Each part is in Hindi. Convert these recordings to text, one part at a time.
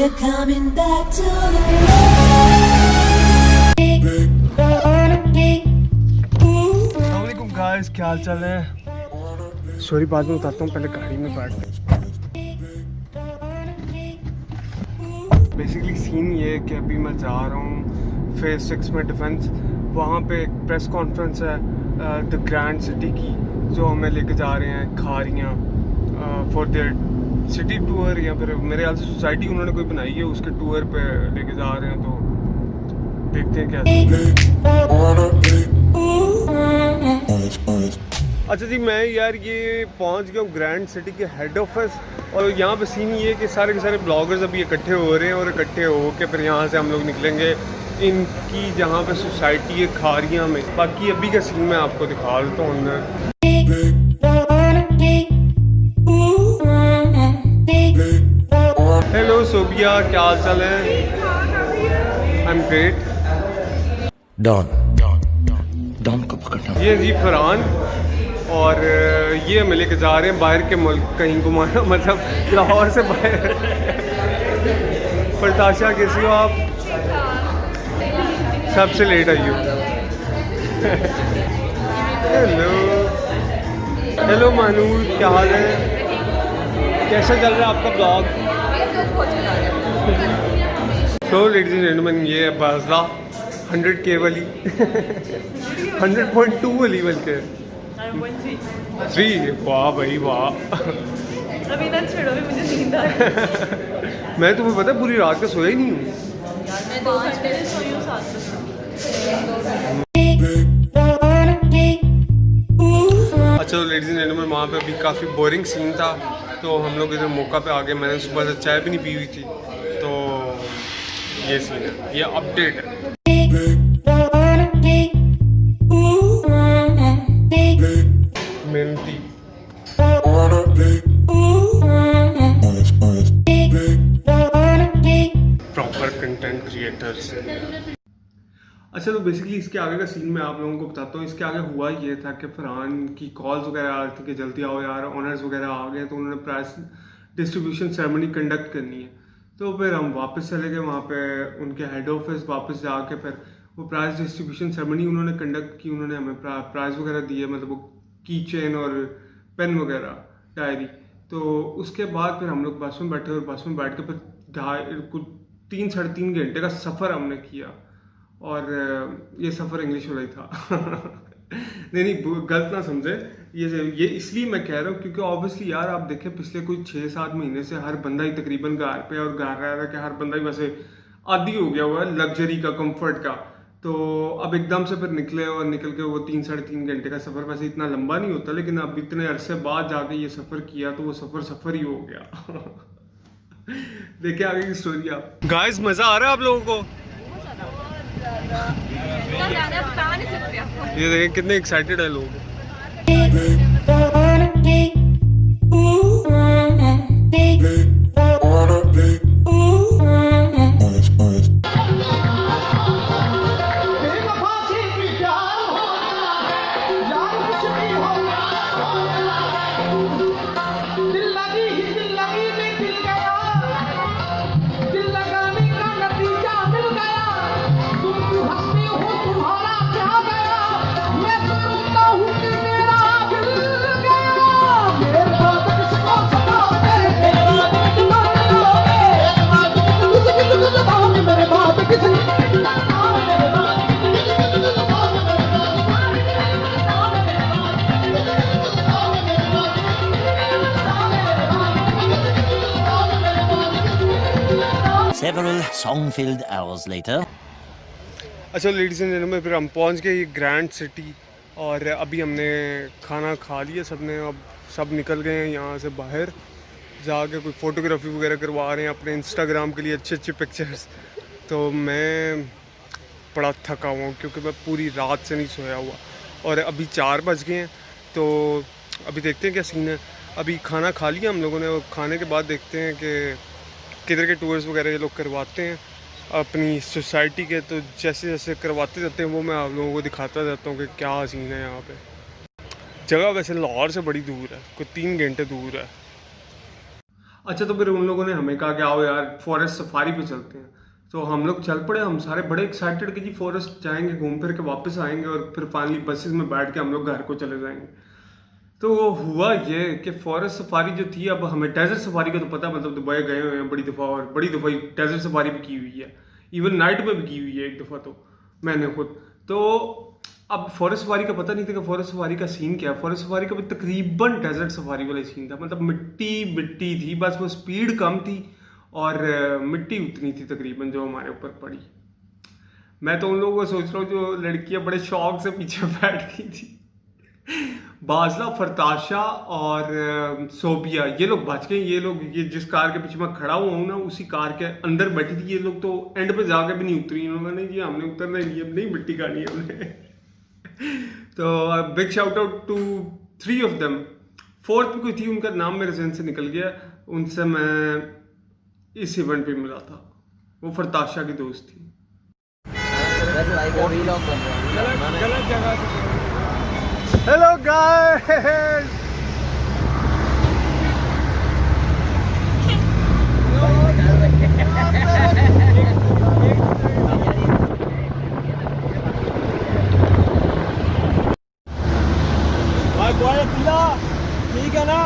you're coming back to me. अस्सलामुअलैकुम गाइस, क्या हाल चाल है? सॉरी, बाद में बताता हूँ, पहले गाड़ी में बैठ। बेसिकली सीन ये है कि अभी मैं जा रहा हूँ फेज 6 में डिफेंस। वहाँ पे एक प्रेस कॉन्फ्रेंस है द ग्रैंड सिटी की, जो हमें लेके जा रहे हैं Kharian for their city tour, या फिर मेरे ख्याल से सोसाइटी उन्होंने कोई बनाई है, उसके टूर पे लेके जा रहे हैं। तो देखते हैं क्या। अच्छा जी, मैं यार ये पहुंच गया हूँ ग्रैंड सिटी के हेड ऑफिस, और यहाँ पे सीन ये है कि सारे के सारे ब्लॉगर्स अभी इकट्ठे हो रहे हैं, और इकट्ठे हो के फिर यहाँ से हम लोग निकलेंगे इनकी जहाँ पे सोसाइटी है खारियाँ में। बाकी अभी का सीन मैं आपको दिखा देता हूँ अंदर। हेलो सोबिया, क्या हाल चाल है? I am great. डॉन को पकड़ना। ये जी फरहान, और ये हमें लेके जा रहे हैं बाहर के मुल्क कहीं घुमाना, मतलब लाहौर से बाहर। प्रताशा, कैसी हो आप? सबसे लेट आई हो। हेलो हेलो मानूर, क्या हाल है? कैसा चल रहा है आपका ब्लॉग? तो लेडीज एंड जेंटलमैन, ये है बाजला 100K वाली 100.2 वाली बल्कि 3। वाह भाई वाह। अभी ना छोड़ो, अभी मुझे नींद आ रही है। मैं तुम्हें पता है पूरी रात का सोया ही नहीं हूँ। मैं 2 घंटे से सोई हूँ 7 बजे। अच्छा, तो लेडीज एंड जेंटलमैन, वहाँ पे अभी काफ़ी बोरिंग सीन था, तो हम लोग इधर मौका पे आ गए। मैंने सुबह से चाय भी नहीं पी हुई थी, तो ये सीन है, ये अपडेट है। मेहनती प्रॉपर कंटेंट क्रिएटर्स। अच्छा, तो बेसिकली इसके आगे का सीन मैं आप लोगों को बताता हूँ। इसके आगे हुआ ये था कि फरहान की कॉल्स वगैरह आ रही थी कि जल्दी आओ यार, ऑनर्स वगैरह आ गए, तो उन्होंने प्राइस डिस्ट्रीब्यूशन सेरेमनी कंडक्ट करनी है। तो फिर हम वापस चले गए वहाँ पे उनके हेड ऑफिस, वापस जाके फिर वो प्राइस डिस्ट्रीब्यूशन सेरेमनी उन्होंने कंडक्ट की। उन्होंने हमें प्राइज़ वगैरह दिए, मतलब वो की चेन और पेन वगैरह, डायरी। तो उसके बाद फिर हम लोग बस में बैठे, और बस में बैठ के फिर कुछ 3-3.5 घंटे का सफ़र हमने किया। और ये सफ़र इंग्लिश वाला ही था। नहीं, गलत ना समझे, ये इसलिए मैं कह रहा हूँ क्योंकि ऑब्वियसली यार आप देखें पिछले कोई 6-7 महीने से हर बंदा ही तकरीबन घर पे, और घर रह रहा है कि हर बंदा ही वैसे आदी हो गया हुआ है लग्जरी का, कंफर्ट का। तो अब एकदम से फिर निकले, और निकल के वो 3-3.5 घंटे का सफ़र वैसे इतना लंबा नहीं होता, लेकिन अब इतने अरसे बाद जाके ये सफ़र किया तो वो सफ़र ही हो गया। देखिए आगे की स्टोरी आप। गाइस, मज़ा आ रहा है आप लोगों को? ये देखें कितने एक्साइटेड है लोग। Several song-filled hours later. अच्छा लेडीज़ एंड जेंटलमैन, फिर हम पहुंच गए ये ग्रैंड सिटी, और अभी हमने खाना खा लिया सबने। अब सब निकल गए हैं यहाँ से बाहर, जाके कोई फ़ोटोग्राफी वगैरह करवा रहे हैं अपने इंस्टाग्राम के लिए, अच्छे पिक्चर्स। तो मैं बड़ा थका हुआ हूँ क्योंकि मैं पूरी रात से नहीं सोया हुआ, और अभी 4 बज गए हैं। तो अभी देखते हैं क्या सीन है। अभी खाना खा लिया हम लोगों ने, और खाने के बाद देखते हैं कि किधर के टूर्स वगैरह ये लोग करवाते हैं अपनी सोसाइटी के। तो जैसे जैसे करवाते जाते हैं वो मैं आप लोगों को दिखाता जाता हूँ कि क्या सीन है यहाँ पे। जगह वैसे लाहौर से बड़ी दूर है, कोई 3 घंटे दूर है। अच्छा तो फिर उन लोगों ने हमें कहा कि आओ यार फॉरेस्ट सफारी पे चलते हैं। तो हम लोग चल पड़े, हम सारे बड़े एक्साइटेड कि जी फॉरेस्ट जाएंगे, घूम फिर के वापस आएंगे और फिर फाइनली बसेस में बैठ के हम लोग घर को चले जाएंगे। तो हुआ ये कि फॉरेस्ट सफारी जो थी, अब हमें डेजर्ट सफारी का तो पता, मतलब दुबई गए हुए हैं बड़ी दफ़ा, और बड़ी दफ़ा डेजर्ट सफारी भी की हुई है, इवन नाइट में भी की हुई है एक दफ़ा तो मैंने खुद। तो अब फॉरेस्ट सफारी का पता नहीं था कि फॉरेस्ट सफारी का सीन क्या है। फॉरेस्ट सफारी का भी तकरीबन डेजर्ट सफारी वाला सीन था, मतलब मिट्टी मिट्टी थी, बस वो स्पीड कम थी और मिट्टी उतनी थी तकरीबन जो हमारे ऊपर पड़ी। मैं तो उन लोगों को सोच रहा हूँ जो लड़कियां बड़े शौक से पीछे बैठ गई थी, बाजला, फरताशा और सोबिया, ये लोग बच गए। ये लोग, ये जिस कार के पीछे मैं खड़ा हुआ हूँ ना, उसी कार के अंदर बैठी थी। ये लोग तो एंड पे जाके भी नहीं उतरी, इन्होंने जी हमने उतरना ही अब नहीं, मिट्टी खानी है हमने। तो big shout out to 3 of them. 4th भी कोई थी, उनका नाम मेरे जहन से निकल गया, उनसे मैं इस इवेंट पे मिला था, वो फरताशा की दोस्त थी। गलत जगह। हेलो गाइस, ठीक है ना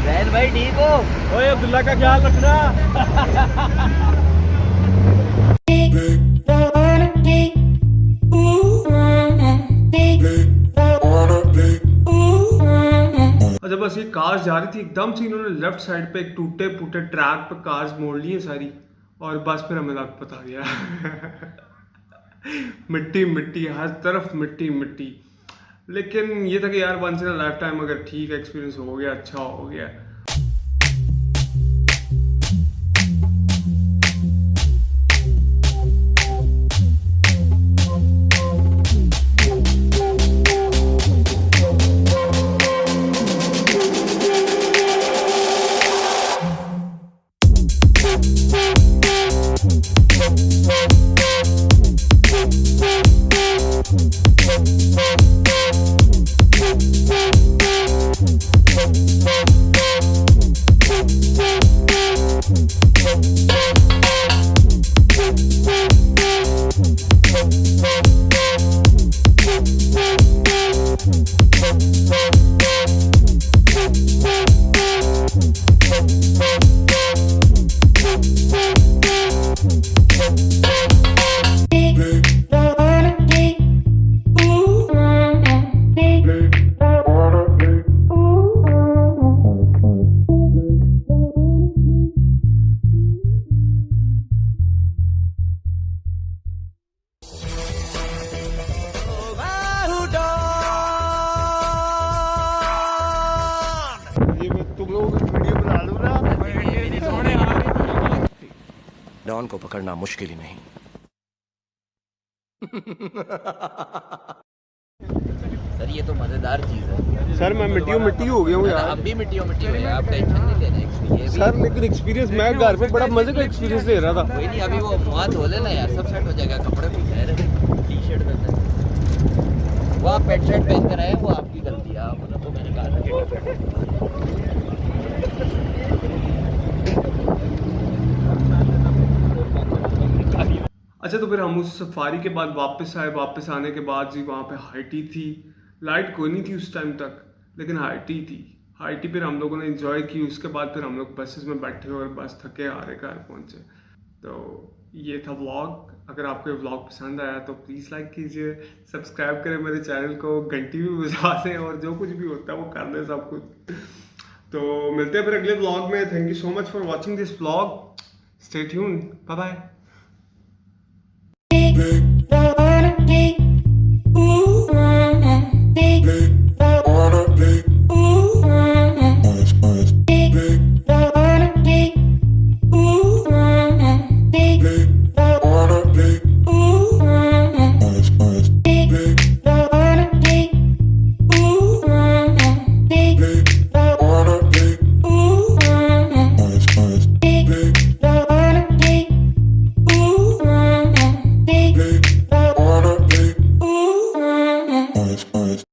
रैन भाई, ठीक हो? ओए अब्दुल्ला का ख्याल रखना। अच्छा बस ये कार्स जा रही थी, एकदम से इन्होंने लेफ्ट साइड पे एक टूटे फूटे ट्रैक पे कार्स मोड़ ली सारी, और बस फिर हमें लग पता गया। मिट्टी मिट्टी, हर तरफ मिट्टी मिट्टी। लेकिन ये था कि यार once in a lifetime अगर ठीक एक्सपीरियंस हो गया, अच्छा हो गया। डॉन को पकड़ना मुश्किल ही नहीं। सर ये तो मजेदार चीज है। सर मैं मिट्टी हो गया हूँ यार। अब भी मिट्टी हुए हैं, आप टेंशन नहीं लेना। ये भी सर लेकिन एक्सपीरियंस, मैं घर पे बड़ा मजे का एक्सपीरियंस ले रहा था। कोई नहीं, अभी वो मुँह धो लेना यार, सब सेट हो जाएगा। कपड़े भी खैर टी-शर्ट पहनना, वो आप पेट शर्ट पहन कर आए, वो आपकी गलती है। आप तो मैंने कहा था अच्छा तो फिर हम उस सफारी के बाद वापस आए। वापस आने के बाद जी वहाँ पे हाई टी थी, लाइट कोई नहीं थी उस टाइम तक, लेकिन हाई टी थी। हाई टी फिर हम लोगों ने एंजॉय की। उसके बाद फिर हम लोग बसेस में बैठे और बस थके हारे घर पहुँचे। तो ये था व्लॉग। अगर आपको ये व्लॉग पसंद आया तो प्लीज़ लाइक कीजिए, सब्सक्राइब करें मेरे चैनल को, घंटी भी बजा दें और जो कुछ भी होता है वो कर दें सब कुछ। तो मिलते हैं फिर अगले व्लॉग में। Thank you so much for watching this vlog. Stay tuned, bye bye.